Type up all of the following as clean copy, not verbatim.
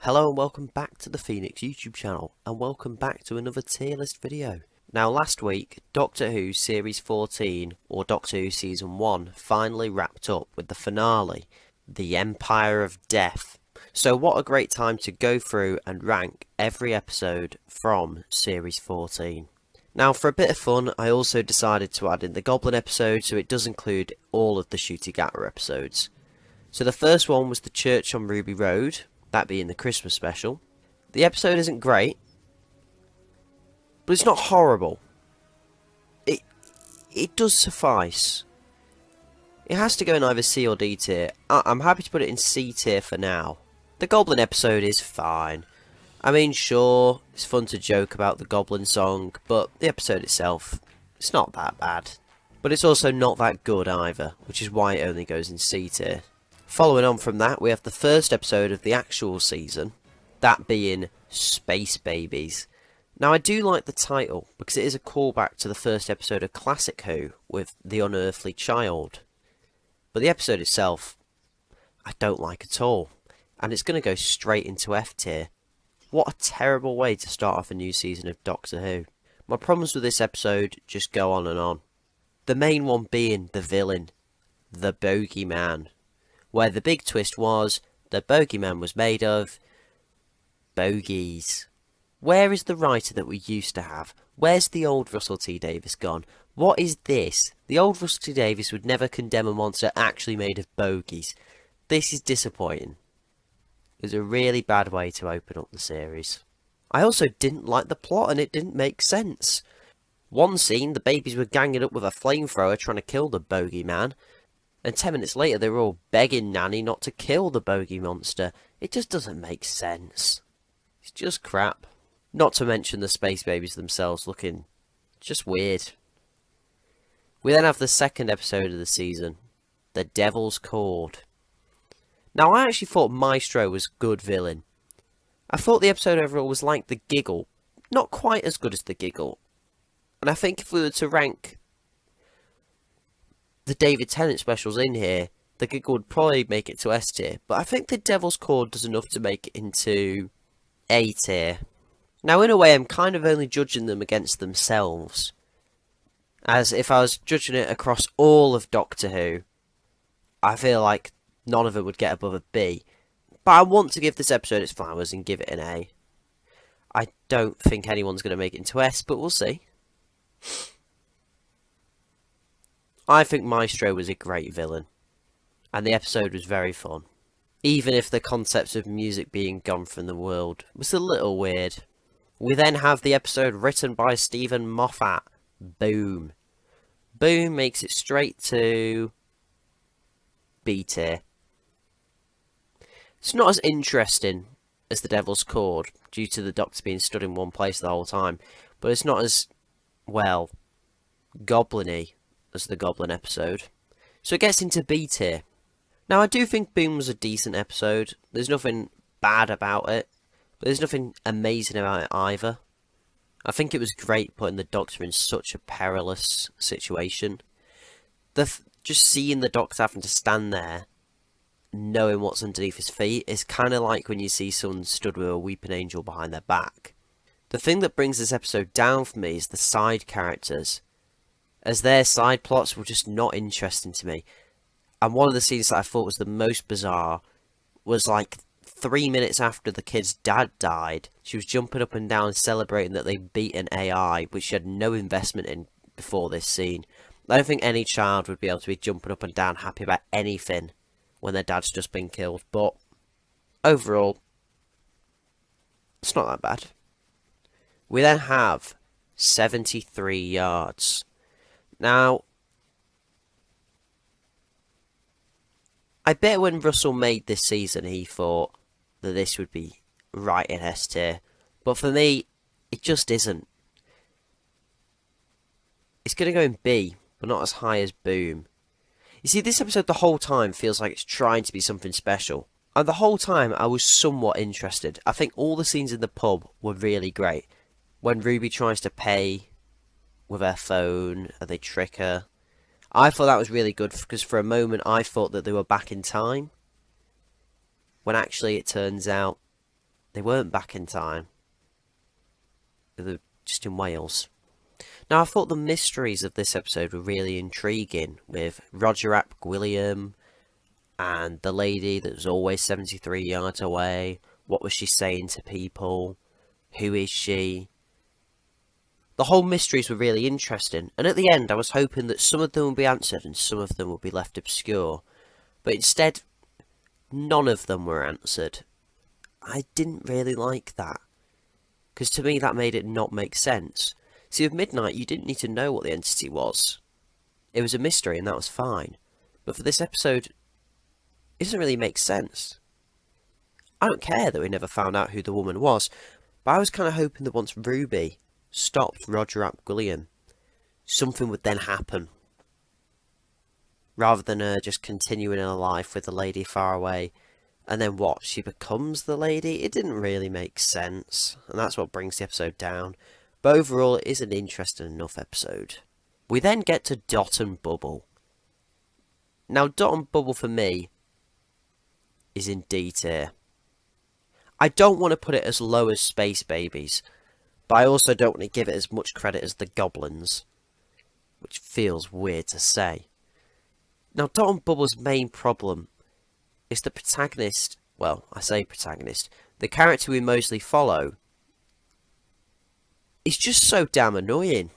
Hello and welcome back to the Phoenix YouTube channel, and welcome back to another tier list video. Now last week, Doctor Who Series 14, or Doctor Who Season 1, finally wrapped up with the finale, The Empire of Death. So what a great time to go through and rank every episode from Series 14. Now for a bit of fun, I also decided to add in the Goblin episode, so it does include all of the Ncuti Gatwa episodes. So the first one was the Church on Ruby Road, that being the Christmas special. The episode isn't great, but it's not horrible. It does suffice. It has to go in either C or D tier. I'm happy to put it in C tier for now. The Goblin episode is fine. I mean, sure, it's fun to joke about the Goblin song, but the episode itself, it's not that bad. But it's also not that good either, which is why it only goes in C tier. Following on from that, we have the first episode of the actual season, that being Space Babies. Now, I do like the title, because it is a callback to the first episode of Classic Who, with The Unearthly Child. But the episode itself, I don't like at all, and it's going to go straight into F tier. What a terrible way to start off a new season of Doctor Who. My problems with this episode just go on and on. The main one being the villain, the Bogeyman. Where the big twist was, the Bogeyman was made of bogies. Where is the writer that we used to have? Where's the old Russell T Davies gone? What is this? The old Russell T Davies would never condemn a monster actually made of bogies. This is disappointing. It was a really bad way to open up the series. I also didn't like the plot, and it didn't make sense. One scene, the babies were ganging up with a flamethrower trying to kill the Bogeyman. And 10 minutes later, they were all begging Nanny not to kill the bogey monster. It just doesn't make sense. It's just crap. Not to mention the space babies themselves looking just weird. We then have the second episode of the season, The Devil's Cord. Now, I actually thought Maestro was a good villain. I thought the episode overall was like The Giggle. Not quite as good as The Giggle. And I think if we were to rank the David Tennant specials in here, The Giggle would probably make it to S tier, but I think The Devil's Cord does enough to make it into A tier. Now, in a way, I'm kind of only judging them against themselves, as if I was judging it across all of Doctor Who, I feel like none of it would get above a B, but I want to give this episode its flowers and give it an A. I don't think anyone's going to make it into S, but we'll see. I think Maestro was a great villain, and the episode was very fun. Even if the concept of music being gone from the world was a little weird. We then have the episode written by Stephen Moffat, Boom. Boom makes it straight to B tier. It's not as interesting as The Devil's Cord, due to the Doctor being stood in one place the whole time, but it's not as, well, goblin-y as the Goblin episode, so it gets into B tier. Now, I do think Boom was a decent episode. There's nothing bad about it, but there's nothing amazing about it either. I think it was great putting the Doctor in such a perilous situation. Just seeing the Doctor having to stand there, knowing what's underneath his feet, is kind of like when you see someone stood with a weeping angel behind their back. The thing that brings this episode down for me is the side characters, as their side plots were just not interesting to me. And one of the scenes that I thought was the most bizarre was like 3 minutes after the kid's dad died, she was jumping up and down celebrating that they beat an AI, which she had no investment in before this scene. I don't think any child would be able to be jumping up and down happy about anything when their dad's just been killed, but overall, it's not that bad. We then have 73 Yards. Now, I bet when Russell made this season, he thought that this would be right in S tier. But for me, it just isn't. It's going to go in B, but not as high as Boom. You see, this episode the whole time feels like it's trying to be something special. And the whole time, I was somewhat interested. I think all the scenes in the pub were really great. When Ruby tries to pay with her phone, and they trick her. I thought that was really good, because for a moment I thought that they were back in time, when actually it turns out They weren't back in time. They were just in Wales. Now, I thought the mysteries of this episode were really intriguing, with Roger Ap Gwilliam and the lady that was always 73 yards away. What was she saying to people? Who is she? The whole mysteries were really interesting, and at the end I was hoping that some of them would be answered and some of them would be left obscure. But instead, none of them were answered. I didn't really like that, because to me that made it not make sense. See, with Midnight, you didn't need to know what the entity was. It was a mystery, and that was fine. But for this episode, it doesn't really make sense. I don't care that we never found out who the woman was, but I was kind of hoping that once Ruby stopped Roger Ap Gwilliam, something would then happen. Rather than her just continuing her life with the lady far away, and then what, she becomes the lady? It didn't really make sense, and that's what brings the episode down. But overall, it is an interesting enough episode. We then get to Dot and Bubble. Now, Dot and Bubble for me is in D tier. I don't want to put it as low as Space Babies, but I also don't want to give it as much credit as the Goblins, which feels weird to say. Now, Dot and Bubble's main problem is the protagonist, well, I say protagonist, the character we mostly follow, is just so damn annoying.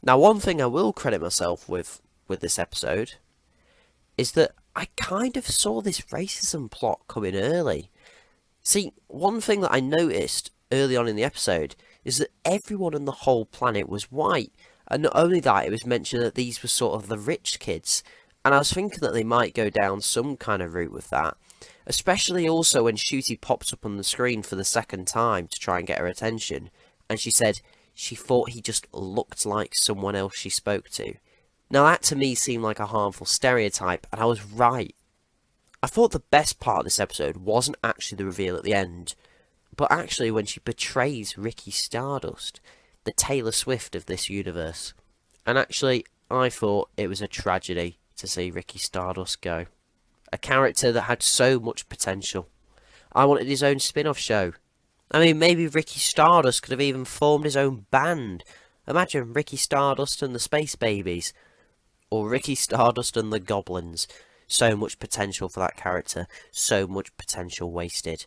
Now, one thing I will credit myself with this episode is that I kind of saw this racism plot coming early. See, one thing that I noticed early on in the episode is that everyone on the whole planet was white. And not only that, it was mentioned that these were sort of the rich kids. And I was thinking that they might go down some kind of route with that. Especially also when Shooty popped up on the screen for the second time to try and get her attention. And she said she thought he just looked like someone else she spoke to. Now that to me seemed like a harmful stereotype, and I was right. I thought the best part of this episode wasn't actually the reveal at the end, but actually when she betrays Ricky Stardust, the Taylor Swift of this universe. And actually, I thought it was a tragedy to see Ricky Stardust go. A character that had so much potential. I wanted his own spin-off show. I mean, maybe Ricky Stardust could have even formed his own band. Imagine Ricky Stardust and the Space Babies. Or Ricky Stardust and the Goblins. So much potential for that character. So much potential wasted.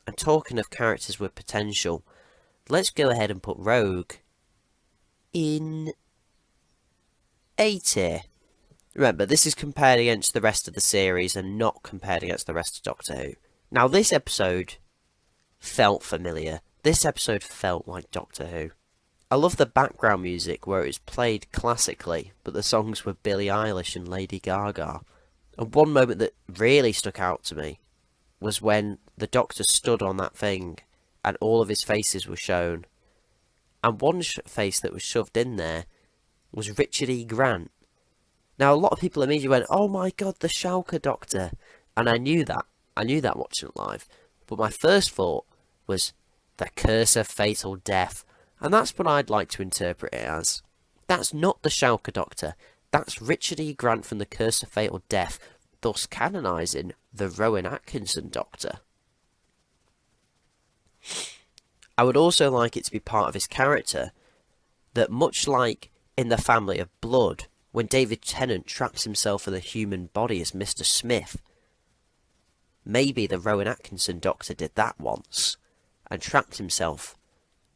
And talking of characters with potential, let's go ahead and put Rogue in A tier. Remember, this is compared against the rest of the series and not compared against the rest of Doctor Who. Now, this episode felt familiar. This episode felt like Doctor Who. I love the background music where it was played classically, but the songs were Billie Eilish and Lady Gaga. And one moment that really stuck out to me was when the Doctor stood on that thing and all of his faces were shown. And one face that was shoved in there was Richard E. Grant. Now, a lot of people immediately went, oh my god, the Schalke Doctor. And I knew that. I knew that watching it live. But my first thought was the Curse of Fatal Death. And that's what I'd like to interpret it as. That's not the Schalke Doctor. That's Richard E. Grant from the Curse of Fatal Death, thus canonising the Rowan Atkinson Doctor. I would also like it to be part of his character that, much like in The Family of Blood, when David Tennant traps himself in a human body as Mr. Smith, maybe the Rowan Atkinson Doctor did that once and trapped himself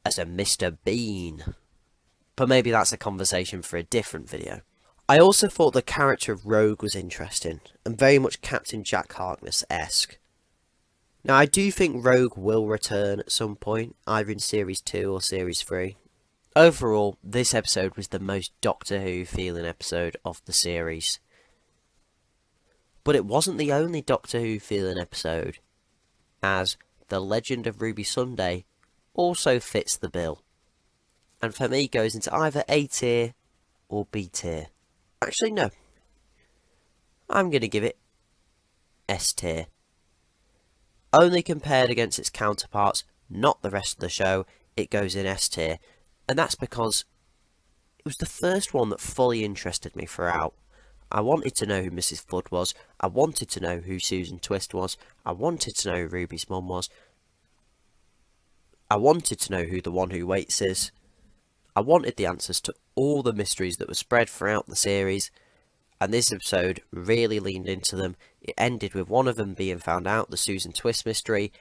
as a Mr. Bean. But maybe that's a conversation for a different video. I also thought the character of Rogue was interesting and very much Captain Jack Harkness-esque. Now, I do think Rogue will return at some point, either in Series 2 or Series 3. Overall, this episode was the most Doctor Who feeling episode of the series. But it wasn't the only Doctor Who feeling episode, as The Legend of Ruby Sunday also fits the bill. And for me goes into either A tier or B tier. Actually, no. I'm going to give it S tier. Only compared against its counterparts, not the rest of the show, it goes in S tier. And that's because it was the first one that fully interested me throughout. I wanted to know who Mrs. Flood was. I wanted to know who Susan Twist was. I wanted to know who Ruby's mum was. I wanted to know who the one who waits is. I wanted the answers to all the mysteries that were spread throughout the series, and this episode really leaned into them. It ended with one of them being found out, the Susan Twist mystery.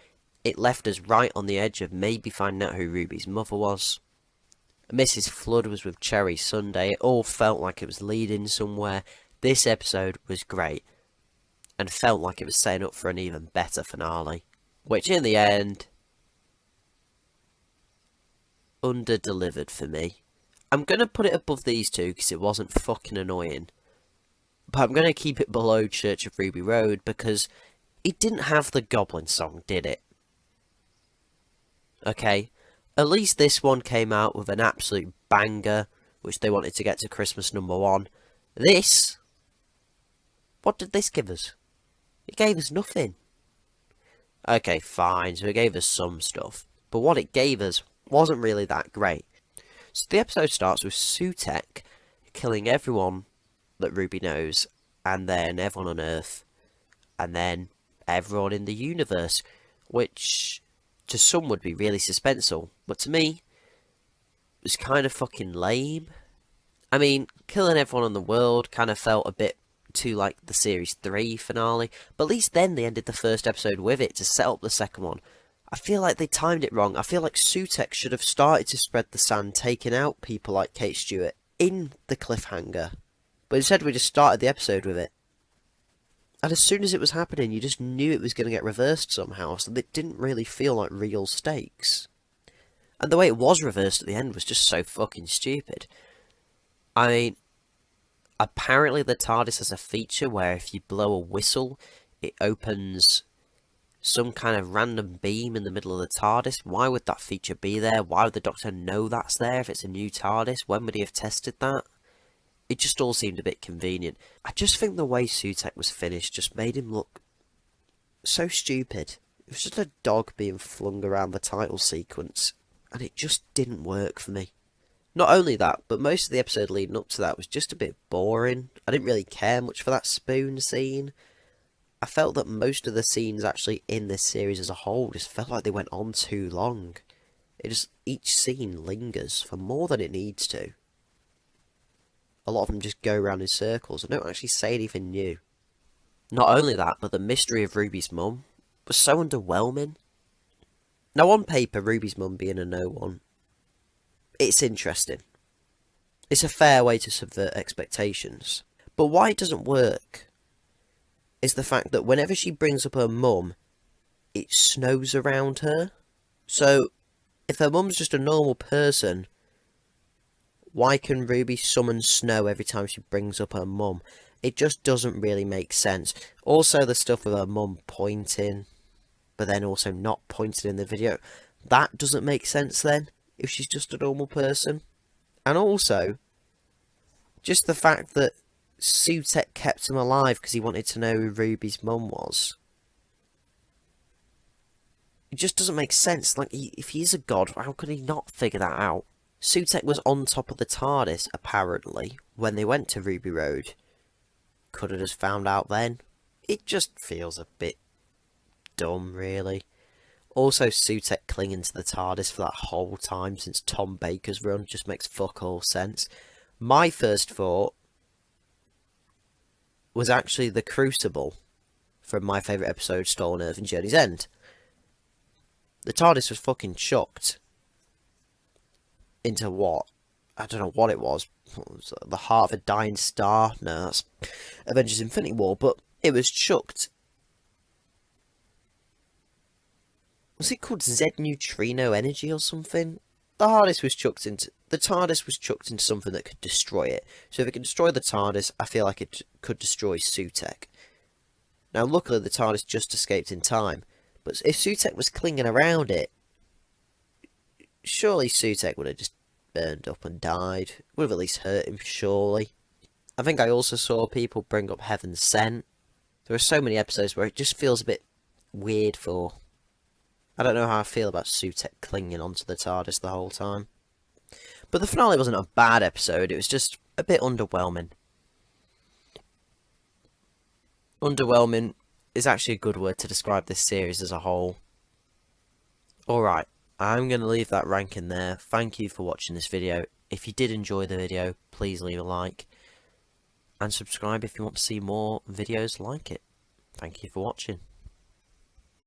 It left us right on the edge of maybe finding out who Ruby's mother was. Mrs. Flood was with Cherry Sunday. It all felt like it was leading somewhere. This episode was great, and felt like it was setting up for an even better finale, which in the end under-delivered for me. I'm going to put it above these two because it wasn't fucking annoying, but I'm going to keep it below Church of Ruby Road because it didn't have the Goblin song, did it? Okay, at least this one came out with an absolute banger, which they wanted to get to Christmas #1. This, what did this give us? It gave us nothing. Okay, fine, so it gave us some stuff, but what it gave us wasn't really that great. So the episode starts with Sutek killing everyone that Ruby knows, and then everyone on Earth, and then everyone in the universe, which to some would be really suspenseful, but to me was kind of fucking lame. I mean, killing everyone in the world kind of felt a bit too like the Series 3 finale, but at least then they ended the first episode with it to set up the second one. I feel like they timed it wrong. I feel like Sutek should have started to spread the sand, taking out people like Kate Stewart in the cliffhanger, but instead we just started the episode with it. And as soon as it was happening, you just knew it was going to get reversed somehow, so it didn't really feel like real stakes. And the way it was reversed at the end was just so fucking stupid. I mean, apparently the TARDIS has a feature where if you blow a whistle, it opens some kind of random beam in the middle of the TARDIS. Why would that feature be there? Why would the Doctor know that's there if it's a new TARDIS? When would he have tested that? It just all seemed a bit convenient. I just think the way Sutek was finished just made him look so stupid. It was just a dog being flung around the title sequence, and it just didn't work for me. Not only that, but most of the episode leading up to that was just a bit boring. I didn't really care much for that spoon scene. I felt that most of the scenes actually in this series as a whole just felt like they went on too long. Each scene lingers for more than it needs to. A lot of them just go around in circles and don't actually say anything new. Not only that, but the mystery of Ruby's mum was so underwhelming. Now on paper, Ruby's mum being a no one, it's interesting. It's a fair way to subvert expectations. But why it doesn't work is the fact that whenever she brings up her mum, it snows around her. So, if her mum's just a normal person, why can Ruby summon snow every time she brings up her mum? It just doesn't really make sense. Also, the stuff with her mum pointing, but then also not pointing in the video, that doesn't make sense then, if she's just a normal person. And also, just the fact that Sutek kept him alive because he wanted to know who Ruby's mum was. It just doesn't make sense. Like, if he's a god, how could he not figure that out? Sutek was on top of the TARDIS, apparently, when they went to Ruby Road. Could have just found out then. It just feels a bit dumb, really. Also, Sutek clinging to the TARDIS for that whole time since Tom Baker's run just makes fuck all sense. My first thought was actually the Crucible from my favourite episode, Stolen Earth and Journey's End. The TARDIS was fucking chucked into what? I don't know what it was. The heart of a dying star? No, that's Avengers Infinity War, but it was chucked. Was it called Z Neutrino Energy or something? The TARDIS was chucked into something that could destroy it. So if it can destroy the TARDIS, I feel like it could destroy Sutek. Now, luckily, the TARDIS just escaped in time. But if Sutek was clinging around it, surely Sutek would have just burned up and died. Would have at least hurt him, surely. I think I also saw people bring up Heaven Sent. There are so many episodes where it just feels a bit weird for... I don't know how I feel about Sutek clinging onto the TARDIS the whole time. But the finale wasn't a bad episode, it was just a bit underwhelming. Underwhelming is actually a good word to describe this series as a whole. Alright, I'm going to leave that ranking there. Thank you for watching this video. If you did enjoy the video, please leave a like and subscribe if you want to see more videos like it. Thank you for watching.